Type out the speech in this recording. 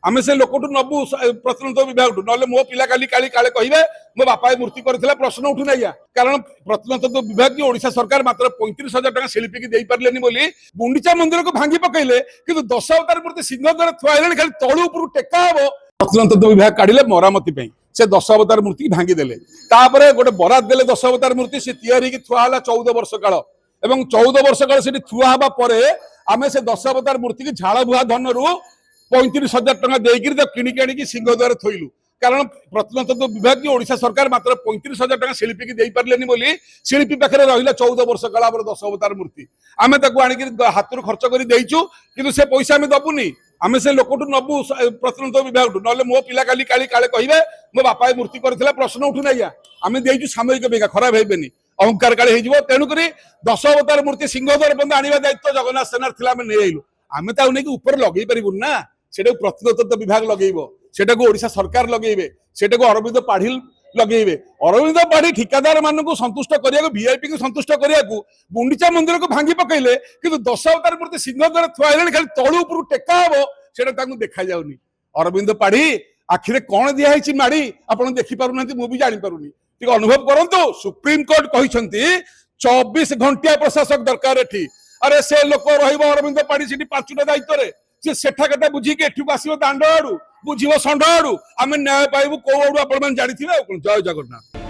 आमे से लोकटू नबू प्रत्नतत्व विभाग ना मो पिला काली काली काले कहे मो बापा मूर्ति करथिला प्रश्न उठू ना कारण प्रत्नतत्व विभाग की ओडिशा सरकार मात्र 35,000 टका शिल्पी की दे पारलेनी बोली गुंडीचा मंदिर को भांगी पकईले किंतु 10 अवतार मूर्ति सिंह द्वारा थुआइले खाली तळु उपरु टेका हबो प्रत्नतत्व विभाग काढिले मरामती पे से 10 अवतार मूर्ति भांगी देले तापरे गोटे बरात देले 10 अवतार मूर्ति से तैयारी की थुआ हला 14 वर्ष काल एवं 14 वर्ष काल से थुआ हबा परे आमे से 10 अवतार मूर्ति की झाड़ बुहा धनरू 35,000 टका देकर किणिक आनिक सिंह द्वारा थोइलु कारण प्रत्नतत्व विभाग की ओडिशा सरकार मात्र 35,000 टका शिल्पी की दे पारलेनी बोली शिल्पी पाखे रहिला 14 वर्ष काल 10 अवतार मूर्ति आमे ताकू आनिक हाथ खर्च कर देइचु किंतु से पैसा आमे दबुनी आमे से लोकटू नबू प्रत्नतत्व विभाग ना मो पिला काली काली काले कहे मो बापा मूर्ति करथिला प्रश्न उठू ना आमे देइचु सामयिक बेगा खराब हेबेनी अहंकार काले हेजिवो तेणुक 10 अवतार मूर्ति सिंह द्वार बंद आनिबा दायित्व जगन्नाथ सेनार थिला आमे नै आइलु आमे ताऊ नै ऊपर लगेई परिबुन ना सेटा प्रत्नतत्व विभाग लगेइबो सेटा ओडिशा सरकार लगेइबे सेटा अरविंद पाढ़ी लगेइबे अरविंद पाढ़ी ठिकादार मानक संतुष्ट करिया वीआईपी को संतुष्ट करिया गुंडीचा मंदिर को भांगी पकईले किंतु 10 अवतार मूर्ति सिंह द्वारा थुआइले खाली तळु उपरु टेका हबो सेटा ताकू देखा जाउनी अरविंद पाढ़ी आखिरे कोन दिया हिची माड़ी आपण देखि पारु नथि मु भी जानि पारुनी ठीक अनुभव करंतु सुप्रीम कोर्ट कहिसंती 24 घंटिया प्रशासक दरकार एठी अरे से लोक रहिबो अरविंद पाढ़ी सिटी पांचटा दायित्व रे से सेठा कथा बुझी के एठू आसीबो दांड आडू बुझिबो संड आडू आमे न्याय पाइबो को आडू आपण मान जानिथिबे जय जगन्नाथ।